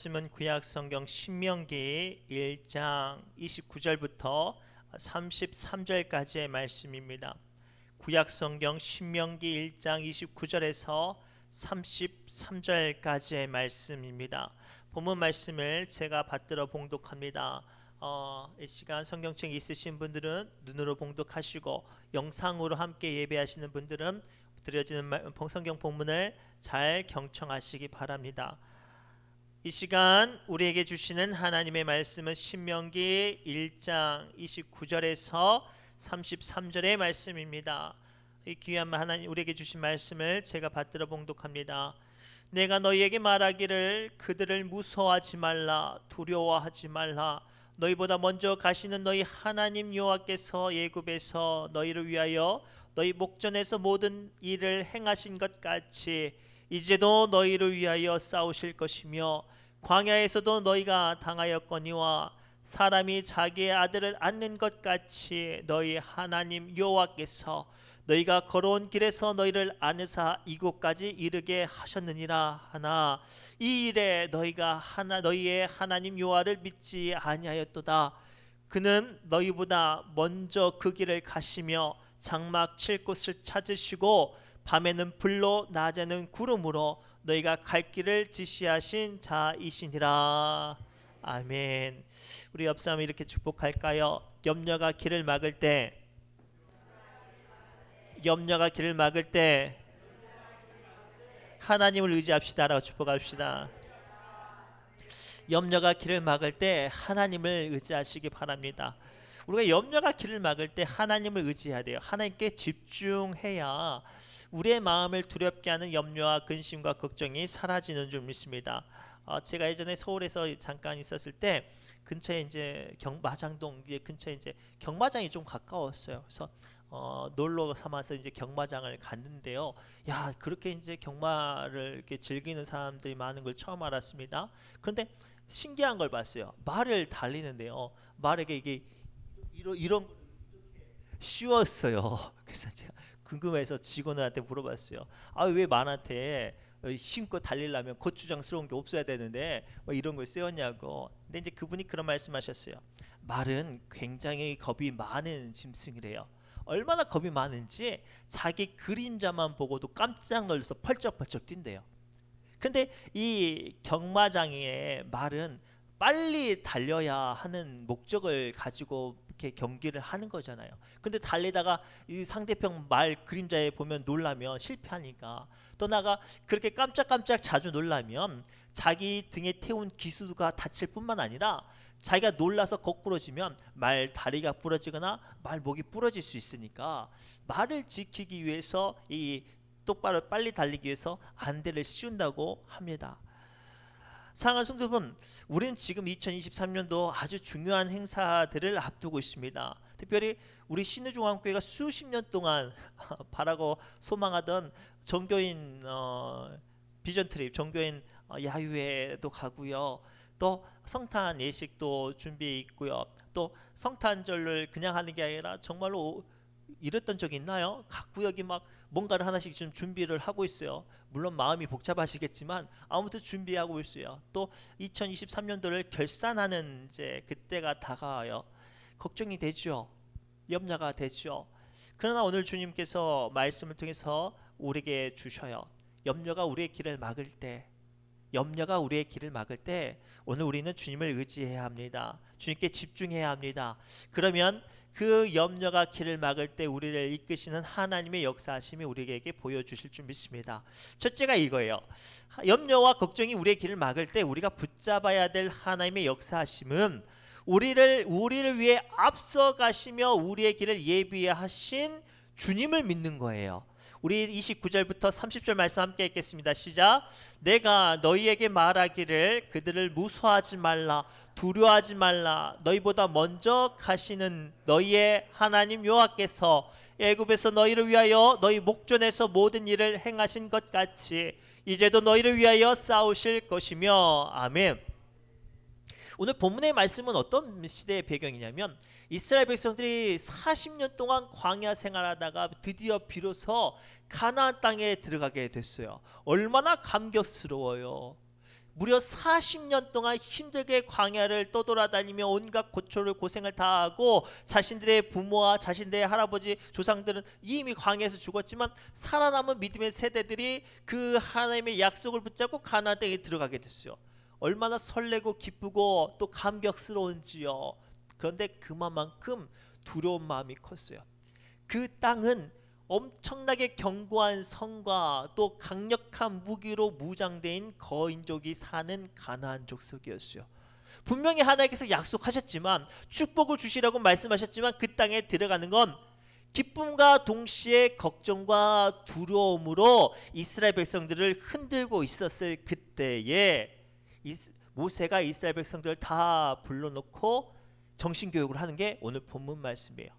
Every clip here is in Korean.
말씀은 구약 성경 신명기 1장 29절부터 33절까지의 말씀입니다. 구약 성경 신명기 1장 29절에서 33절까지의 말씀입니다. 본문 말씀을 제가 받들어 봉독합니다. 이 시간 성경책 있으신 분들은 눈으로 봉독하시고 영상으로 함께 예배하시는 분들은 드려지는 성경 본문을 잘 경청하시기 바랍니다. 이 시간 우리에게 주시는 하나님의 말씀은 신명기 1장 29절에서 33절의 말씀입니다. 이 귀한 하나님 우리에게 주신 말씀을 제가 받들어 봉독합니다. 내가 너희에게 말하기를 그들을 무서워하지 말라, 두려워하지 말라. 너희보다 먼저 가시는 너희 하나님 여호와께서 애굽에서 너희를 위하여 너희 목전에서 모든 일을 행하신 것 같이 이제도 너희를 위하여 싸우실 것이며 광야에서도 너희가 당하였거니와 사람이 자기의 아들을 안는 것 같이 너희 하나님 여호와께서 너희가 걸어온 길에서 너희를 안으사 이곳까지 이르게 하셨느니라 하나 이 일에 너희가 너희의 하나님 여호와를 믿지 아니하였도다. 그는 너희보다 먼저 그 길을 가시며 장막 칠 곳을 찾으시고 밤에는 불로 낮에는 구름으로 너희가 갈 길을 지시하신 자이시니라. 아멘. 우리 옆 사람 이렇게 축복할까요? 염려가 길을 막을 때 하나님을 의지합시다라고 축복합시다. 염려가 길을 막을 때 하나님을 의지하시기 바랍니다. 우리가 염려가 길을 막을 때 하나님을 의지해야 돼요. 하나님께 집중해야 우리의 마음을 두렵게 하는 염려와 근심과 걱정이 사라지는 줄 믿습니다. 제가 예전에 서울에서 잠깐 있었을 때 근처에 이제 마장동 근처에 이제 경마장이 좀 가까웠어요. 그래서 놀러 삼아서 이제 경마장을 갔는데요. 야, 그렇게 이제 경마를 이렇게 즐기는 사람들이 많은 걸 처음 알았습니다. 그런데 신기한 걸 봤어요. 말을 달리는데요. 말에게 이게 이런 쉬웠어요. 그래서 제가 궁금해서 직원한테 물어봤어요. 아, 왜 말한테 힘껏 달리려면 거추장스러운 게 없어야 되는데 뭐 이런 걸 쓰였냐고. 근데 이제 그분이 그런 말씀하셨어요. 말은 굉장히 겁이 많은 짐승이래요. 얼마나 겁이 많은지 자기 그림자만 보고도 깜짝 놀라서 펄쩍펄쩍 뛴대요. 그런데 이 경마장의 말은 빨리 달려야 하는 목적을 가지고 이렇게 경기를 하는 거잖아요. 근데 달리다가 이 상대편 말 그림자에 보면 놀라면 실패하니까 또 나가 그렇게 깜짝깜짝 자주 놀라면 자기 등에 태운 기수가 다칠 뿐만 아니라 자기가 놀라서 거꾸로지면 말 다리가 부러지거나 말 목이 부러질 수 있으니까 말을 지키기 위해서 이 똑바로 빨리 달리기 위해서 안대를 씌운다고 합니다. 사랑하는 성도 여러분, 우리는 지금 2023년도 아주 중요한 행사들을 앞두고 있습니다. 특별히 우리 신의종합교회가 수십 년 동안 바라고 소망하던 종교인 비전 트립, 종교인 야유회도 가고요. 또 성탄 예식도 준비 있고요. 또 성탄절을 그냥 하는 게 아니라 정말로 이랬던 적이 있나요? 각 구역이 막 뭔가를 하나씩 지금 준비를 하고 있어요. 물론 마음이 복잡하시겠지만 아무튼 준비하고 있어요. 또 2023년도를 결산하는 이제 그때가 다가와요. 걱정이 되죠. 염려가 되죠. 그러나 오늘 주님께서 말씀을 통해서 우리에게 주셔요. 염려가 우리의 길을 막을 때 오늘 우리는 주님을 의지해야 합니다. 주님께 집중해야 합니다. 그러면 그 염려가 길을 막을 때 우리를 이끄시는 하나님의 역사하심이 우리에게 보여주실 줄 믿습니다. 첫째가 이거예요. 염려와 걱정이 우리의 길을 막을 때 우리가 붙잡아야 될 하나님의 역사하심은 우리를 위해 앞서가시며 우리의 길을 예비하신 주님을 믿는 거예요. 우리 29절부터 30절 말씀 함께 읽겠습니다. 시작. 내가 너희에게 말하기를 그들을 무서워하지 말라, 두려워하지 말라. 너희보다 먼저 가시는 너희의 하나님 여호와께서 애굽에서 너희를 위하여 너희 목전에서 모든 일을 행하신 것 같이 이제도 너희를 위하여 싸우실 것이며. 아멘. 오늘 본문의 말씀은 어떤 시대의 배경이냐면 이스라엘 백성들이 40년 동안 광야 생활하다가 드디어 비로소 가나안 땅에 들어가게 됐어요. 얼마나 감격스러워요. 무려 40년 동안 힘들게 광야를 떠돌아다니며 온갖 고생을 다 하고 자신들의 부모와 자신들의 할아버지 조상들은 이미 광야에서 죽었지만 살아남은 믿음의 세대들이 그 하나님의 약속을 붙잡고 가나안 땅에 들어가게 됐어요. 얼마나 설레고 기쁘고 또 감격스러운지요. 그런데 그만큼 두려운 마음이 컸어요. 그 땅은 엄청나게 견고한 성과 또 강력한 무기로 무장된 거인족이 사는 가나안 족속이었어요. 분명히 하나님께서 약속하셨지만 축복을 주시라고 말씀하셨지만 그 땅에 들어가는 건 기쁨과 동시에 걱정과 두려움으로 이스라엘 백성들을 흔들고 있었을 그때에 모세가 이스라엘 백성들을 다 불러놓고 정신교육을 하는 게 오늘 본문 말씀이에요.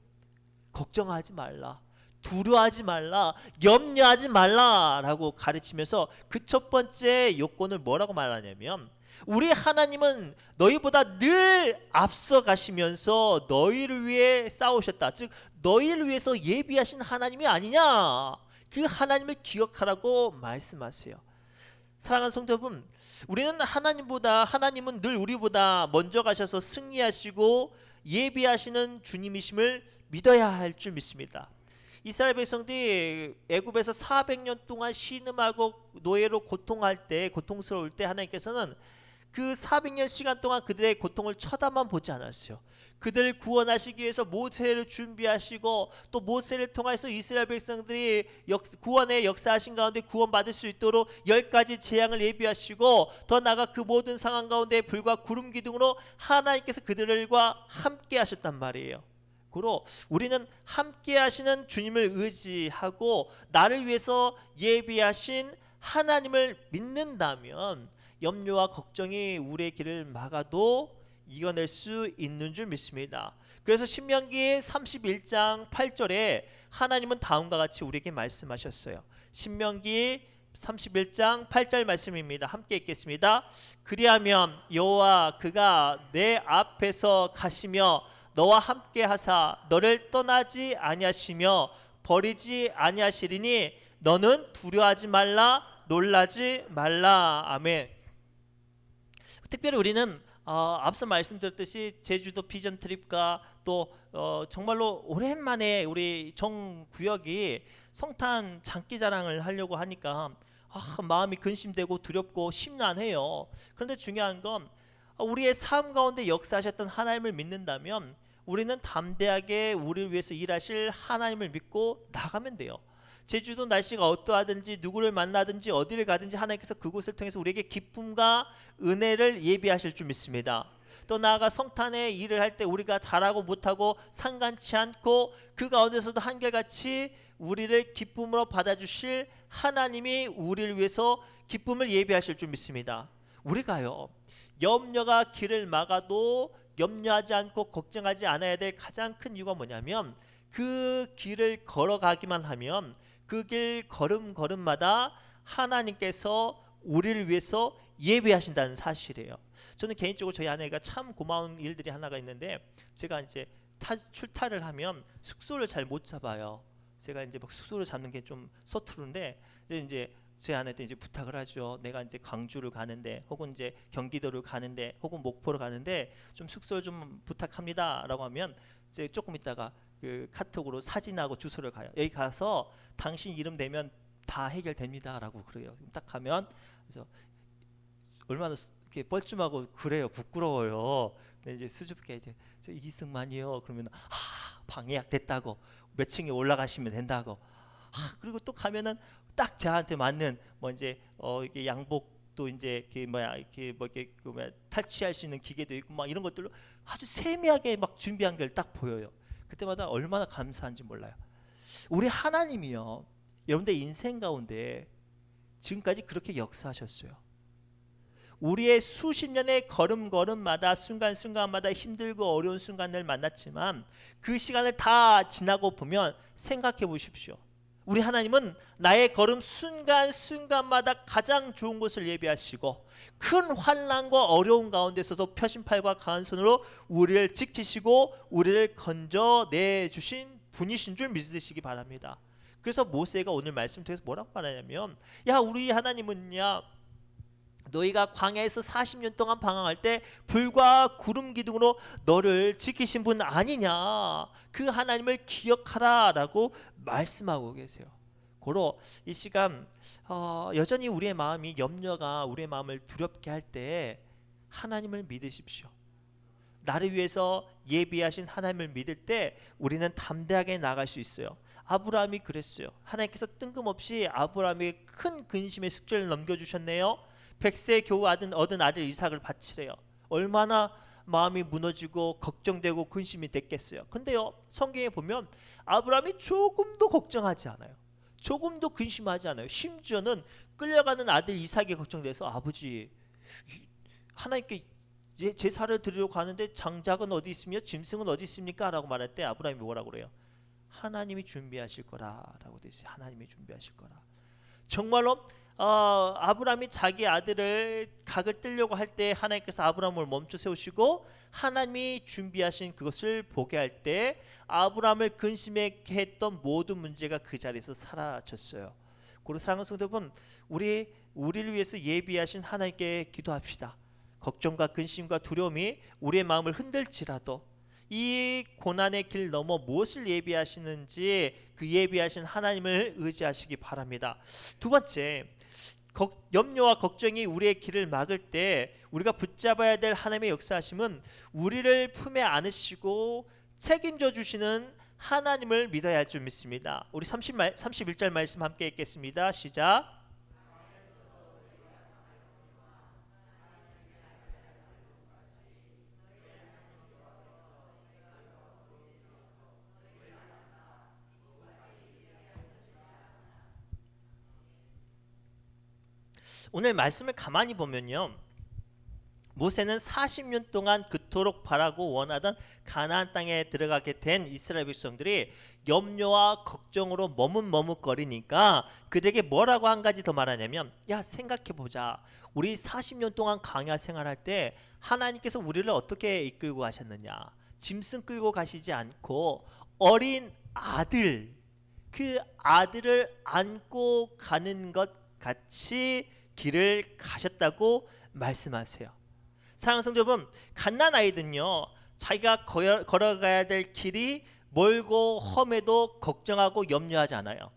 걱정하지 말라, 두려워하지 말라, 염려하지 말라라고 가르치면서 그 첫 번째 요건을 뭐라고 말하냐면 우리 하나님은 너희보다 늘 앞서가시면서 너희를 위해 싸우셨다. 즉 너희를 위해서 예비하신 하나님이 아니냐. 그 하나님을 기억하라고 말씀하세요. 사랑하는 성도 여러분, 우리는 하나님은 늘 우리보다 먼저 가셔서 승리하시고 예비하시는 주님이심을 믿어야 할 줄 믿습니다. 이스라엘 백성들이 애굽에서 400년 동안 신음하고 노예로 고통스러울 때 하나님께서는 그 400년 시간 동안 그들의 고통을 쳐다만 보지 않았어요. 그들을 구원하시기 위해서 모세를 준비하시고 또 모세를 통해서 이스라엘 백성들이 구원의 역사하신 가운데 구원받을 수 있도록 10가지 재앙을 예비하시고 더 나아가 그 모든 상황 가운데 불과 구름 기둥으로 하나님께서 그들과 함께 하셨단 말이에요. 그로 우리는 함께 하시는 주님을 의지하고 나를 위해서 예비하신 하나님을 믿는다면 염려와 걱정이 우리의 길을 막아도 이겨낼 수 있는 줄 믿습니다. 그래서 신명기 31장 8절에 하나님은 다음과 같이 우리에게 말씀하셨어요. 신명기 31장 8절 말씀입니다. 함께 읽겠습니다. 그리하면 여호와 그가 내 앞에서 가시며 너와 함께 하사 너를 떠나지 아니하시며 버리지 아니하시리니 너는 두려워하지 말라, 놀라지 말라. 아멘. 특별히 우리는 앞서 말씀드렸듯이 제주도 비전 트립과 또 정말로 오랜만에 우리 정구역이 성탄 장기자랑을 하려고 하니까 마음이 근심되고 두렵고 심란해요. 그런데 중요한 건 우리의 삶 가운데 역사하셨던 하나님을 믿는다면 우리는 담대하게 우리를 위해서 일하실 하나님을 믿고 나가면 돼요. 제주도 날씨가 어떠하든지 누구를 만나든지 어디를 가든지 하나님께서 그곳을 통해서 우리에게 기쁨과 은혜를 예비하실 줄 믿습니다. 또 나아가 성탄에 일을 할 때 우리가 잘하고 못하고 상관치 않고 그 가운데서도 한결같이 우리를 기쁨으로 받아주실 하나님이 우리를 위해서 기쁨을 예비하실 줄 믿습니다. 우리가요, 염려가 길을 막아도 염려하지 않고 걱정하지 않아야 될 가장 큰 이유가 뭐냐면 그 길을 걸어가기만 하면 그 길 걸음걸음마다 하나님께서 우리를 위해서 예배하신다는 사실이에요. 저는 개인적으로 저희 아내가 참 고마운 일들이 하나가 있는데 제가 이제 출타를 하면 숙소를 잘 못 잡아요. 제가 이제 막 숙소를 잡는 게 좀 서투른데 이제 제 아내한테 이제 부탁을 하죠. 내가 이제 광주를 가는데 혹은 이제 경기도를 가는데 혹은 목포를 가는데 좀 숙소를 좀 부탁합니다라고 하면 이제 조금 있다가 그 카톡으로 사진하고 주소를 가요. 여기 가서 당신 이름 내면 다 해결됩니다라고 그래요. 딱 가면 그래서 얼마나 이렇게 뻘쭘하고 그래요. 부끄러워요. 근데 이제 수줍게 이제 저 이승만이요. 그러면 방 예약 됐다고 몇 층에 올라가시면 된다고. 그리고 또 가면은 딱 저한테 맞는 뭐 이제 이게 양복도 이제 이렇게 탈취할 수 있는 기계도 있고 막 이런 것들로 아주 세밀하게 막 준비한 게 딱 보여요. 그때마다 얼마나 감사한지 몰라요. 우리 하나님이요, 여러분들 인생 가운데 지금까지 그렇게 역사하셨어요. 우리의 수십 년의 걸음걸음마다 순간순간마다 힘들고 어려운 순간을 만났지만 그 시간을 다 지나고 보면 생각해 보십시오. 우리 하나님은 나의 걸음 순간순간마다 가장 좋은 곳을 예비하시고 큰 환난과 어려운 가운데서도 펴신팔과 강한 손으로 우리를 지키시고 우리를 건져내 주신 분이신 줄 믿으시기 바랍니다. 그래서 모세가 오늘 말씀 통해서 뭐라고 말하냐면, 야 우리 하나님은야 너희가 광야에서 40년 동안 방황할 때 불과 구름 기둥으로 너를 지키신 분 아니냐, 그 하나님을 기억하라라고 말씀하고 계세요. 고로 이 시간 여전히 우리의 마음이 염려가 우리의 마음을 두렵게 할 때 하나님을 믿으십시오. 나를 위해서 예비하신 하나님을 믿을 때 우리는 담대하게 나갈 수 있어요. 아브라함이 그랬어요. 하나님께서 뜬금없이 아브라함에게 큰 근심의 숙제를 넘겨주셨네요. 100세 겨우 얻은 아들 이삭을 바치래요. 얼마나 마음이 무너지고 걱정되고 근심이 됐겠어요. 근데요, 성경에 보면 아브라함이 조금도 걱정하지 않아요. 조금도 근심하지 않아요. 심지어는 끌려가는 아들 이삭이 걱정돼서 아버지, 하나님께 제사를 드리려고 가는데 장작은 어디 있으며 짐승은 어디 있습니까? 라고 말할 때 아브라함이 뭐라고 그래요? 하나님이 준비하실 거라라고 돼 있어요. 하나님이 준비하실 거라. 정말로 아브라함이 자기 아들을 각을 뜰려고 할 때 하나님께서 아브라함을 멈춰 세우시고 하나님이 준비하신 그것을 보게 할 때 아브라함을 근심하게 했던 모든 문제가 그 자리에서 사라졌어요. 그리고 사랑하는 성도 여러분, 우리를 위해서 예비하신 하나님께 기도합시다. 걱정과 근심과 두려움이 우리의 마음을 흔들지라도 이 고난의 길 넘어 무엇을 예비하시는지 그 예비하신 하나님을 의지하시기 바랍니다. 두 번째, 염려와 걱정이 우리의 길을 막을 때 우리가 붙잡아야 될 하나님의 역사하심은 우리를 품에 안으시고 책임져 주시는 하나님을 믿어야 할 줄 믿습니다. 우리 31절 말씀 함께 읽겠습니다. 시작. 오늘 말씀을 가만히 보면요, 모세는 40년 동안 그토록 바라고 원하던 가나안 땅에 들어가게 된 이스라엘 백성들이 염려와 걱정으로 머뭇머뭇거리니까 그들에게 뭐라고 한 가지 더 말하냐면, 야, 생각해보자. 우리 40년 동안 광야 생활할 때 하나님께서 우리를 어떻게 이끌고 가셨느냐. 짐승 끌고 가시지 않고 어린 아들, 그 아들을 안고 가는 것 같이 길을 가셨다고 말씀하세요. 사랑하는 성도 여러분, 갓난 아이들은요, 자기가 걸어가야 될 길이 멀고 험해도 걱정하고 염려하지 않아요.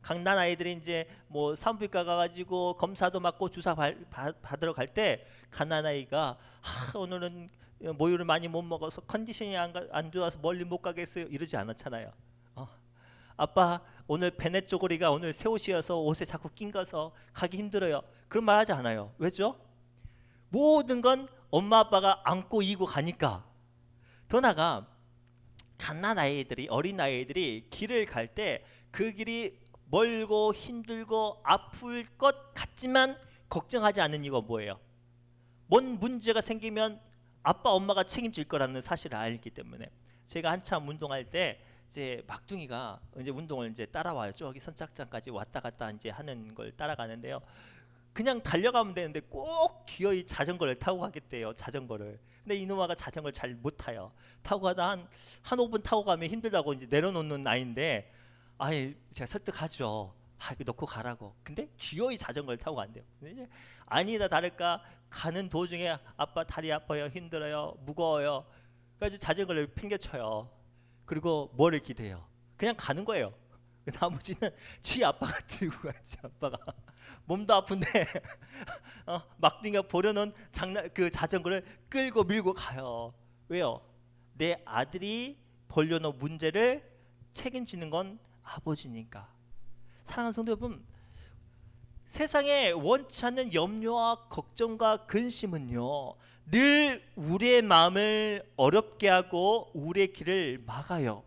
갓난 아이들이 이제 뭐 산부인과 가가지고 검사도 받고 주사 받으러 갈 때 갓난 아이가 오늘은 모유를 많이 못 먹어서 컨디션이 안 좋아서 멀리 못 가겠어요 이러지 않았잖아요. 아빠 오늘 베네 쪼고리가 오늘 새 옷이어서 옷에 자꾸 낑겨서 가기 힘들어요. 그런 말 하지 않아요. 왜죠? 모든 건 엄마 아빠가 안고 이고 가니까. 더 나아가 갓난 아이들이, 어린 아이들이 길을 갈 때 그 길이 멀고 힘들고 아플 것 같지만 걱정하지 않는 이유가 뭐예요? 뭔 문제가 생기면 아빠 엄마가 책임질 거라는 사실을 알기 때문에. 제가 한참 운동할 때 이제 막둥이가 이제 운동을 이제 따라와요. 저기 선착장까지 왔다 갔다 이제 하는 걸 따라가는데요. 그냥 달려가면 되는데 꼭 기어이 자전거를 타고 가겠대요. 자전거를. 근데 이놈아가 자전거를 잘 못 타요. 타고 가다 한 5분 타고 가면 힘들다고 이제 내려놓는 나이인데, 제가 설득하죠. 이거 놓고 가라고. 근데 기어이 자전거를 타고 간대요. 근데 아니다 다를까 가는 도중에 아빠 다리 아파요, 힘들어요, 무거워요. 그래서 자전거를 팽개쳐요. 그리고 뭐를 기대요? 그냥 가는 거예요. 나머지는 지 아빠가 들고 가지. 아빠가 몸도 아픈데 막둥이가 보려는 그 자전거를 끌고 밀고 가요. 왜요? 내 아들이 벌려놓은 문제를 책임지는 건 아버지니까. 사랑하는 성도 여러분, 세상에 원치 않는 염려와 걱정과 근심은요, 늘 우리의 마음을 어렵게 하고 우리의 길을 막아요.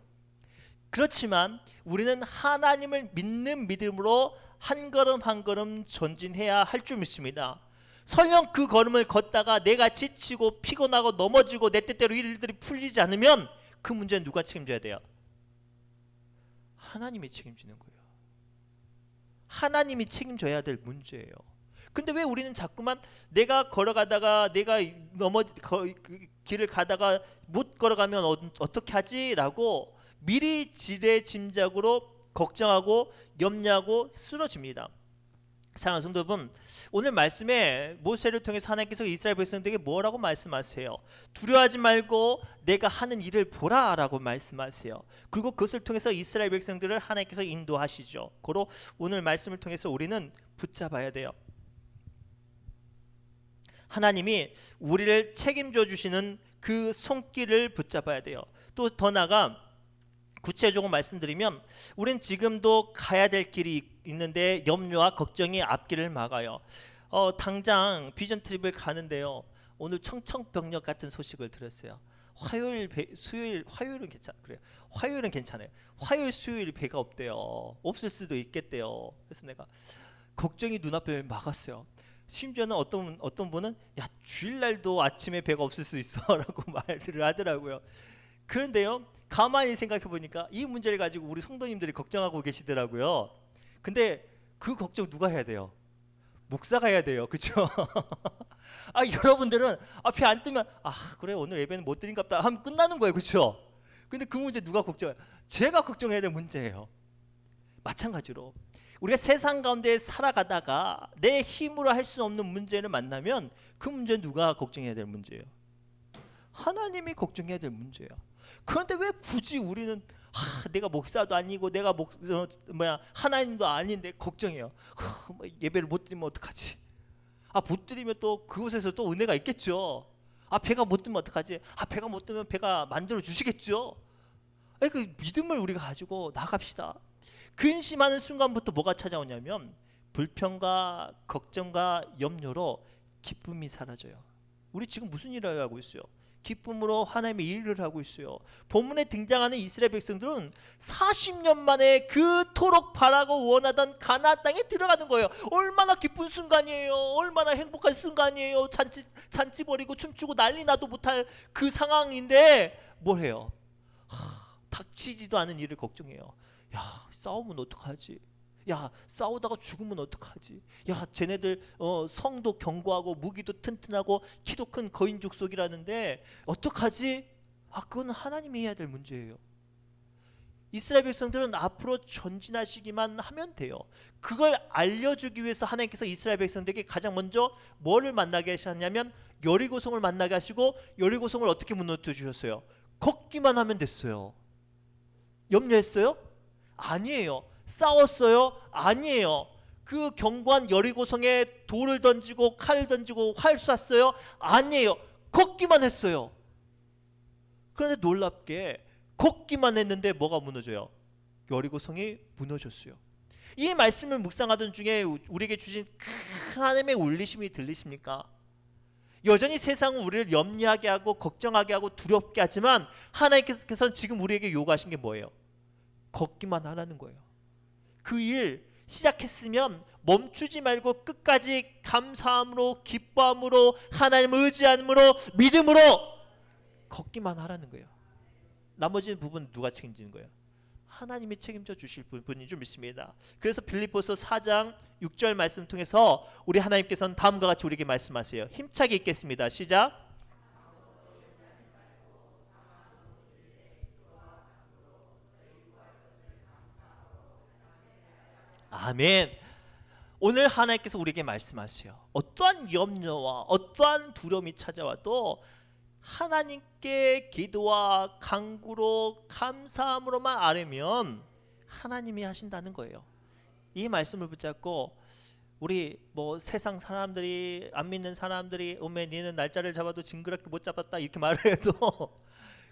그렇지만 우리는 하나님을 믿는 믿음으로 한 걸음 한 걸음 전진해야 할 줄 믿습니다. 설령 그 걸음을 걷다가 내가 지치고 피곤하고 넘어지고 내 뜻대로 일들이 풀리지 않으면 그 문제는 누가 책임져야 돼요? 하나님이 책임지는 거예요. 하나님이 책임져야 될 문제예요. 근데 왜 우리는 자꾸만 내가 걸어가다가 내가 길을 가다가 못 걸어가면 어떻게 하지? 라고 미리 지레짐작으로 걱정하고 염려하고 쓰러집니다. 사랑하는 성도 여러분, 오늘 말씀에 모세를 통해서 하나님께서 이스라엘 백성들에게 뭐라고 말씀하세요? 두려워하지 말고 내가 하는 일을 보라라고 말씀하세요. 그리고 그것을 통해서 이스라엘 백성들을 하나님께서 인도하시죠. 고로 오늘 말씀을 통해서 우리는 붙잡아야 돼요. 하나님이 우리를 책임져 주시는 그 손길을 붙잡아야 돼요. 또 더 나아가 구체적으로 말씀드리면 우린 지금도 가야 될 길이 있는데 염려와 걱정이 앞길을 막아요. 당장 비전 트립을 가는데요. 오늘 청청병력 같은 소식을 들었어요. 화요일은 그래요. 화요일은 괜찮아요. 화요일 수요일 배가 없대요. 없을 수도 있겠대요. 그래서 내가 걱정이 눈앞에 막았어요. 심지어는 어떤 분은 야 주일날도 아침에 배가 없을 수 있어라고 말을 하더라고요. 그런데요, 가만히 생각해 보니까 이 문제를 가지고 우리 성도님들이 걱정하고 계시더라고요. 근데 그 걱정 누가 해야 돼요? 목사가 해야 돼요. 그렇죠? 여러분들은 앞에 안 뜨면 그래 오늘 예배는 못 드린갑다 하면 끝나는 거예요. 그렇죠? 근데 그 문제 누가 걱정해요? 제가 걱정해야 될 문제예요. 마찬가지로 우리가 세상 가운데 살아가다가 내 힘으로 할 수 없는 문제를 만나면 그 문제는 누가 걱정해야 될 문제예요? 하나님이 걱정해야 될 문제예요. 그런데 왜 굳이 우리는 내가 목사도 아니고 내가 하나님도 아닌데 걱정해요. 예배를 못 드리면 어떡하지? 못 드리면 또 그곳에서 또 은혜가 있겠죠. 배가 못 뜨면 어떡하지? 배가 못 뜨면 배가 만들어 주시겠죠. 그 믿음을 우리가 가지고 나갑시다. 근심하는 순간부터 뭐가 찾아오냐면 불평과 걱정과 염려로 기쁨이 사라져요. 우리 지금 무슨 일을 하고 있어요? 기쁨으로 하나님의 일을 하고 있어요. 본문에 등장하는 이스라엘 백성들은 40년 만에 그토록 바라고 원하던 가나안 땅에 들어가는 거예요. 얼마나 기쁜 순간이에요. 얼마나 행복한 순간이에요. 잔치 벌이고 춤추고 난리 나도 못할 그 상황인데 뭘 해요? 닥치지도 않은 일을 걱정해요. 야 싸우면 어떡하지? 야 싸우다가 죽으면 어떡하지? 야 쟤네들 성도 견고하고 무기도 튼튼하고 키도 큰 거인 족속이라는데 어떡하지? 그건 하나님이 해야 될 문제예요. 이스라엘 백성들은 앞으로 전진하시기만 하면 돼요. 그걸 알려주기 위해서 하나님께서 이스라엘 백성들에게 가장 먼저 뭐를 만나게 하셨냐면 여리고성을 만나게 하시고 여리고성을 어떻게 무너뜨려 주셨어요? 걷기만 하면 됐어요. 염려했어요? 아니에요. 싸웠어요? 아니에요. 그 견고한 여리고성에 돌을 던지고 칼을 던지고 활 쐈어요? 아니에요. 걷기만 했어요. 그런데 놀랍게 걷기만 했는데 뭐가 무너져요? 여리고성이 무너졌어요. 이 말씀을 묵상하던 중에 우리에게 주신 큰 하나님의 울리심이 들리십니까? 여전히 세상은 우리를 염려하게 하고 걱정하게 하고 두렵게 하지만 하나님께서는 지금 우리에게 요구하신 게 뭐예요? 걷기만 하라는 거예요. 그 일 시작했으면 멈추지 말고 끝까지 감사함으로 기뻐함으로 하나님을 의지함으로 믿음으로 걷기만 하라는 거예요. 나머지 부분 누가 책임지는 거예요? 하나님이 책임져 주실 분인 줄 믿습니다. 그래서 빌립보서 4장 6절 말씀 통해서 우리 하나님께서는 다음과 같이 우리에게 말씀하세요. 힘차게 읽겠습니다. 시작. 아멘. 오늘 하나님께서 우리에게 말씀하세요. 어떠한 염려와 어떠한 두려움이 찾아와도 하나님께 기도와 간구로 감사함으로만 아뢰면 하나님이 하신다는 거예요. 이 말씀을 붙잡고 우리 세상 사람들이 안 믿는 사람들이 오면 니는 날짜를 잡아도 징그럽게 못 잡았다 이렇게 말을 해도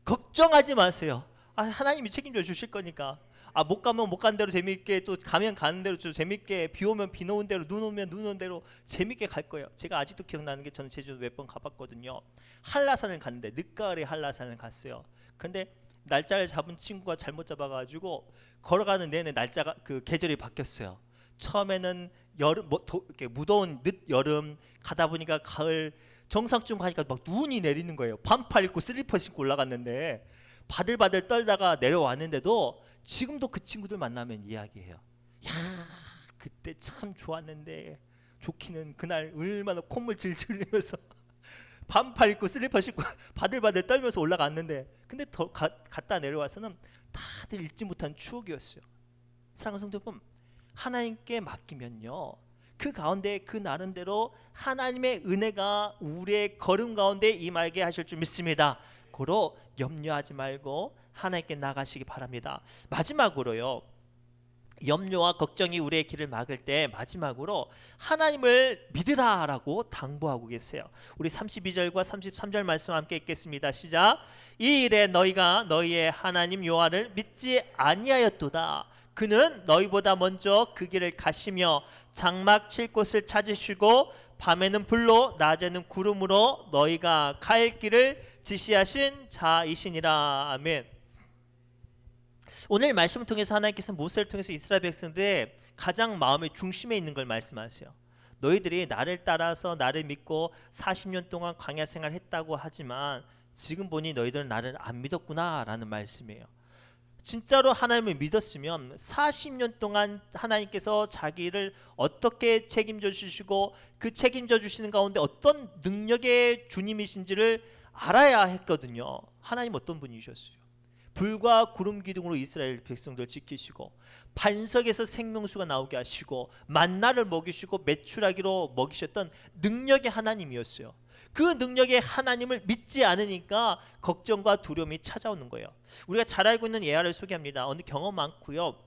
걱정하지 마세요. 하나님이 책임져 주실 거니까. 못 가면 못 간 대로 재미있게, 또 가면 가는 대로 좀 재미있게, 비 오면 비 오는 대로, 눈 오면 눈 오는 대로 재미있게 갈 거예요. 제가 아직도 기억나는 게 저는 제주도 몇 번 가봤거든요. 한라산을 갔는데 늦가을에 한라산을 갔어요. 그런데 날짜를 잡은 친구가 잘못 잡아가지고 걸어가는 내내 날짜가 그 계절이 바뀌었어요. 처음에는 여름 이렇게 무더운 늦 여름 가다 보니까 가을 정상쯤 가니까 막 눈이 내리는 거예요. 반팔 입고 슬리퍼 신고 올라갔는데 바들바들 떨다가 내려왔는데도 지금도 그 친구들 만나면 이야기해요. 야 그때 참 좋았는데 좋기는 그날 얼마나 콧물 질질 흘리면서 반팔 입고 슬리퍼 신고 바들바들 떨면서 올라갔는데 근데 갔다 내려와서는 다들 잊지 못한 추억이었어요. 사랑하는 성도 여러분, 하나님께 맡기면요 그 가운데 그 나름대로 하나님의 은혜가 우리의 걸음 가운데 임하게 하실 줄 믿습니다. 고로 염려하지 말고 하나님께 나가시기 바랍니다. 마지막으로요, 염려와 걱정이 우리의 길을 막을 때 마지막으로 하나님을 믿으라라고 당부하고 계세요. 우리 32절과 33절 말씀 함께 읽겠습니다. 시작. 이 일에 너희가 너희의 하나님 여호와를 믿지 아니하였도다. 그는 너희보다 먼저 그 길을 가시며 장막 칠 곳을 찾으시고 밤에는 불로 낮에는 구름으로 너희가 갈 길을 지시하신 자이시니라. 아멘. 오늘 말씀을 통해서 하나님께서 모세를 통해서 이스라엘 백성들의 가장 마음의 중심에 있는 걸 말씀하세요. 너희들이 나를 따라서 나를 믿고 40년 동안 광야 생활을 했다고 하지만 지금 보니 너희들은 나를 안 믿었구나 라는 말씀이에요. 진짜로 하나님을 믿었으면 40년 동안 하나님께서 자기를 어떻게 책임져 주시고 그 책임져 주시는 가운데 어떤 능력의 주님이신지를 알아야 했거든요. 하나님 어떤 분이셨어요? 불과 구름 기둥으로 이스라엘 백성들 지키시고 반석에서 생명수가 나오게 하시고 만나를 먹이시고 메추라기로 먹이셨던 능력의 하나님이었어요. 그 능력의 하나님을 믿지 않으니까 걱정과 두려움이 찾아오는 거예요. 우리가 잘 알고 있는 예화를 소개합니다. 어느 경험 많고요,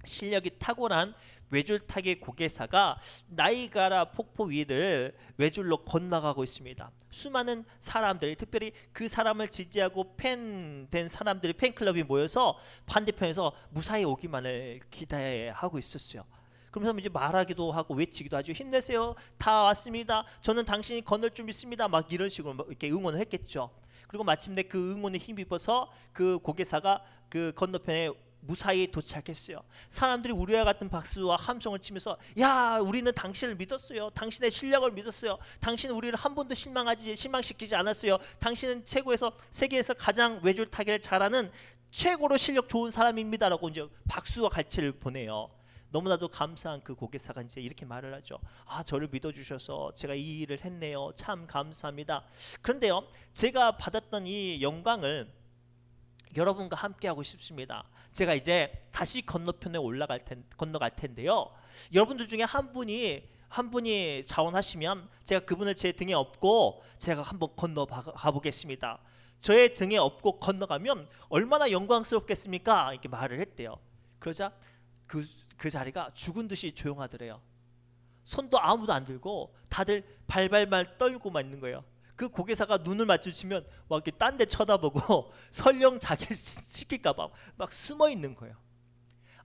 실력이 탁월한 외줄타기 고개사가 나이가라 폭포 위를 외줄로 건너가고 있습니다. 수많은 사람들이, 특별히 그 사람을 지지하고 팬된 사람들이, 팬클럽이 모여서 반대편에서 무사히 오기만을 기대하고 있었어요. 그러면서 이제 말하기도 하고 외치기도 하죠. 힘내세요, 다 왔습니다, 저는 당신이 건널 줄 믿습니다, 막 이런 식으로 이렇게 응원을 했겠죠. 그리고 마침내 그 응원에 힘입어서 그 고개사가 그 건너편에 무사히 도착했어요. 사람들이 우리와 같은 박수와 함성을 치면서, 야, 우리는 당신을 믿었어요, 당신의 실력을 믿었어요, 당신은 우리를 한 번도 실망시키지 않았어요, 당신은 세계에서 가장 외줄타기를 잘하는 최고로 실력 좋은 사람입니다 라고 이제 박수와 갈채를 보내요. 너무나도 감사한 그 고개사가 이제 이렇게 말을 하죠. 아, 저를 믿어주셔서 제가 이 일을 했네요, 참 감사합니다. 그런데요, 제가 받았던 이 영광을 여러분과 함께 하고 싶습니다. 제가 이제 다시 건너편에 건너갈 텐데요, 여러분들 중에 한 분이 자원하시면 제가 그분을 제 등에 업고 제가 한번 건너가 보겠습니다. 저의 등에 업고 건너가면 얼마나 영광스럽겠습니까? 이렇게 말을 했대요. 그러자 그 자리가 죽은 듯이 조용하더래요. 손도 아무도 안 들고 다들 발발발 떨고만 있는 거예요. 그 고개사가 눈을 마주치면 막 이렇게 딴 데 쳐다보고 설령 자기를 시킬까봐 막 숨어 있는 거예요.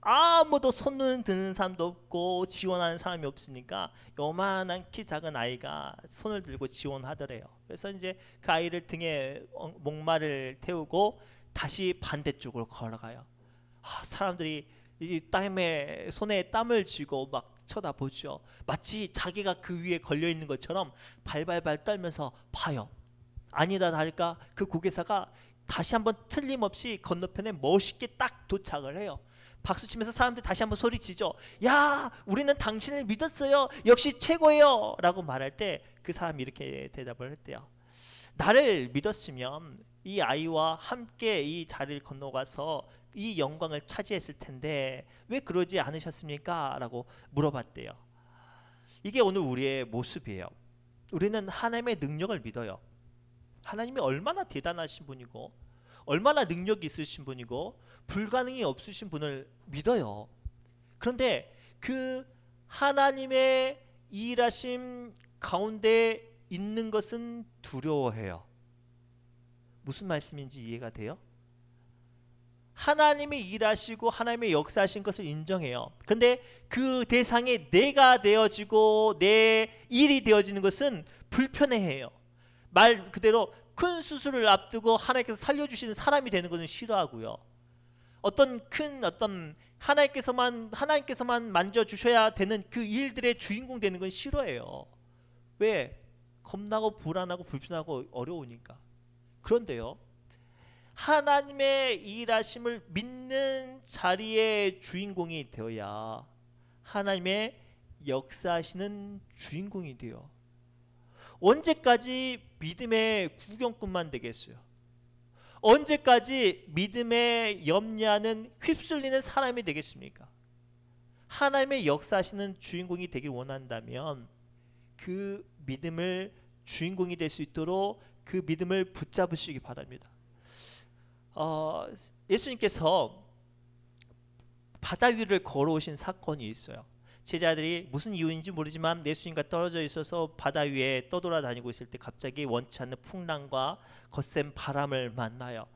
아무도 손을 드는 사람도 없고 지원하는 사람이 없으니까 요만한 키 작은 아이가 손을 들고 지원하더래요. 그래서 이제 그 아이를 등에 목마를 태우고 다시 반대쪽으로 걸어가요. 사람들이 이 손에 땀을 쥐고 막 쳐다보죠. 마치 자기가 그 위에 걸려 있는 것처럼 발발발 떨면서 봐요. 아니다 다를까 그 고개사가 다시 한번 틀림없이 건너편에 멋있게 딱 도착을 해요. 박수치면서 사람들 다시 한번 소리치죠. 야, 우리는 당신을 믿었어요, 역시 최고예요 라고 말할 때 그 사람이 이렇게 대답을 했대요. 나를 믿었으면 이 아이와 함께 이 자리를 건너가서 이 영광을 차지했을 텐데 왜 그러지 않으셨습니까? 라고 물어봤대요. 이게 오늘 우리의 모습이에요. 우리는 하나님의 능력을 믿어요. 하나님이 얼마나 대단하신 분이고 얼마나 능력이 있으신 분이고 불가능이 없으신 분을 믿어요. 그런데 그 하나님의 일하심 가운데 있는 것은 두려워해요. 무슨 말씀인지 이해가 돼요? 하나님이 일하시고 하나님의 역사하신 것을 인정해요. 그런데 그 대상에 내가 되어지고 내 일이 되어지는 것은 불편해해요. 말 그대로 큰 수술을 앞두고 하나님께서 살려주시는 사람이 되는 것은 싫어하고요. 어떤 하나님께서만 만져주셔야 되는 그 일들의 주인공 되는 건 싫어해요. 왜? 겁나고 불안하고 불편하고 어려우니까. 그런데요, 하나님의 일하심을 믿는 자리의 주인공이 되어야 하나님의 역사하시는 주인공이 돼요. 언제까지 믿음의 구경꾼만 되겠어요? 언제까지 믿음에 염려하는 휩쓸리는 사람이 되겠습니까? 하나님의 역사하시는 주인공이 되길 원한다면 그 믿음을 주인공이 될 수 있도록 그 믿음을 붙잡으시기 바랍니다. 예수님께서 바다 위를 걸어오신 사건이 있어요. 제자들이 무슨 이유인지 모르지만 예수님과 떨어져 있어서 바다 위에 떠돌아다니고 있을 때 갑자기 원치 않는 풍랑과 거센 바람을 만나요.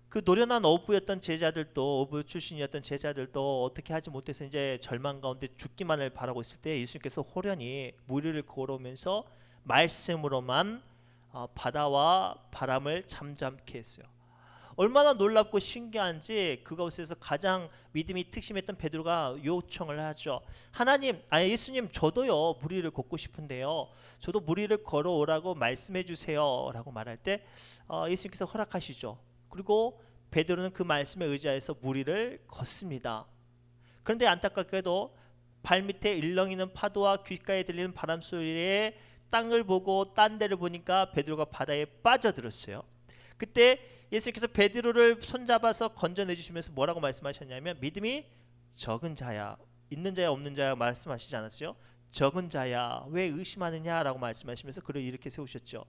그 노련한 어부였던 제자들도, 어부 출신이었던 제자들도 어떻게 하지 못해서 이제 절망 가운데 죽기만을 바라고 있을 때 예수님께서 호련히 물 위를 걸어오면서 말씀으로만 바다와 바람을 잠잠케 했어요. 얼마나 놀랍고 신기한지 그곳에서 가장 믿음이 특심했던 베드로가 요청을 하죠. 하나님, 예수님, 저도요 물 위를 걷고 싶은데요. 저도 물 위를 걸어오라고 말씀해 주세요라고 말할 때 예수님께서 허락하시죠. 그리고 베드로는 그 말씀에 의지해서 물 위를 걷습니다. 그런데 안타깝게도 발밑에 일렁이는 파도와 귓가에 들리는 바람 소리에 땅을 보고 딴 데를 보니까 베드로가 바다에 빠져들었어요. 그때 예수님께서 베드로를 손잡아서 건져내 주시면서 뭐라고 말씀하셨냐면 믿음이 적은 자야, 있는 자야 없는 자야 말씀하시지 않았어요? 적은 자야 왜 의심하느냐라고 말씀하시면서 그를 이렇게 세우셨죠.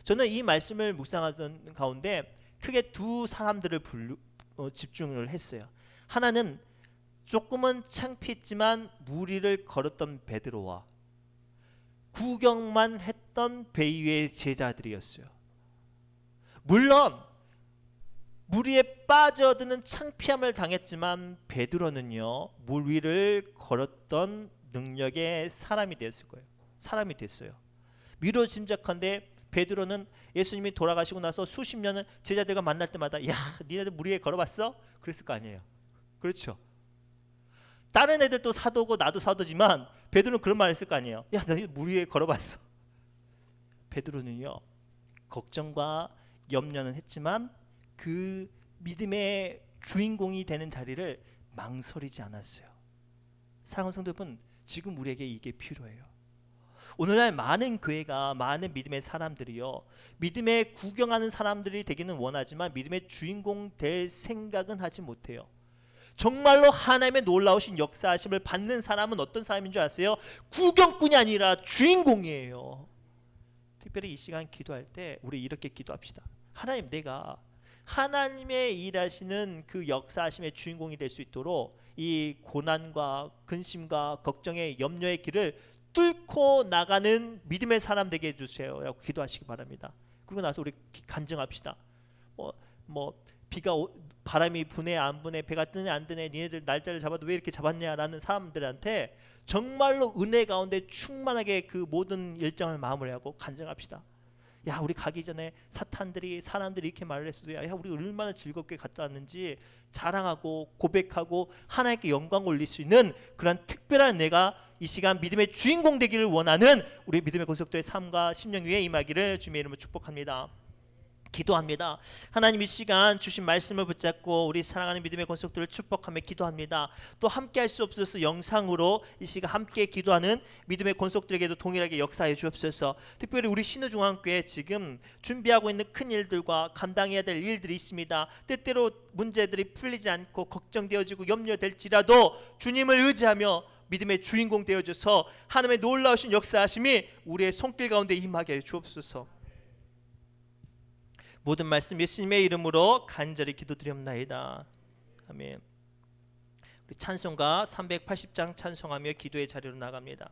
저는 이 말씀을 묵상하던 가운데 크게 두 사람들을 집중을 했어요. 하나는 조금은 창피했지만 물 위를 걸었던 베드로와 구경만 했던 배 위의 제자들이었어요. 물론 물 위에 빠져드는 창피함을 당했지만 베드로는요 물 위를 걸었던 능력의 사람이 됐을 거예요. 사람이 됐어요. 미로 짐작한데 베드로는 예수님이 돌아가시고 나서 수십 년을 제자들과 만날 때마다 야 니네들 물 위에 걸어봤어? 그랬을 거 아니에요. 그렇죠. 다른 애들도 사도고 나도 사도지만 베드로는 그런 말 했을 거 아니에요. 야 나 물 위에 걸어봤어. 베드로는요 걱정과 염려는 했지만 그 믿음의 주인공이 되는 자리를 망설이지 않았어요. 사랑하는 성도 여러분, 지금 우리에게 이게 필요해요. 오늘날 많은 교회가 많은 믿음의 사람들이요 믿음에 구경하는 사람들이 되기는 원하지만 믿음의 주인공 될 생각은 하지 못해요. 정말로 하나님의 놀라우신 역사하심을 받는 사람은 어떤 사람인 줄 아세요? 구경꾼이 아니라 주인공이에요. 특별히 이 시간 기도할 때 우리 이렇게 기도합시다. 하나님, 내가 하나님의 일하시는 그 역사하심의 주인공이 될 수 있도록 이 고난과 근심과 걱정의 염려의 길을 뚫고 나가는 믿음의 사람 되게 해주세요 라고 기도하시기 바랍니다. 그리고 나서 우리 간증합시다. 비가 바람이 부네 안 부네 배가 뜨네 안 뜨네 니네들 날짜를 잡아도 왜 이렇게 잡았냐라는 사람들한테 정말로 은혜 가운데 충만하게 그 모든 일정을 마무리하고 간증합시다. 야 우리 가기 전에 사람들이 이렇게 말을 했어도 야 우리 얼마나 즐겁게 갔다 왔는지 자랑하고 고백하고 하나님께 영광 올릴 수 있는 그런 특별한 내가 이 시간 믿음의 주인공 되기를 원하는 우리 믿음의 권속도의 삶과 심령 위에 임하기를 주님의 이름으로 축복합니다. 기도합니다. 하나님 이 시간 주신 말씀을 붙잡고 우리 사랑하는 믿음의 권속들을 축복하며 기도합니다. 또 함께 할 수 없어서 영상으로 이 시간 함께 기도하는 믿음의 권속들에게도 동일하게 역사해 주옵소서. 특별히 우리 신우중앙교회 지금 준비하고 있는 큰 일들과 감당해야 될 일들이 있습니다. 때때로 문제들이 풀리지 않고 걱정되어지고 염려될지라도 주님을 의지하며 믿음의 주인공 되어줘서 하나님의 놀라우신 역사하심이 우리의 손길 가운데 임하게 해 주옵소서. 모든 말씀 예수님의 이름으로 간절히 기도드립나이다. 아멘. 우리 찬송가 380장 찬송하며 기도의 자리로 나갑니다.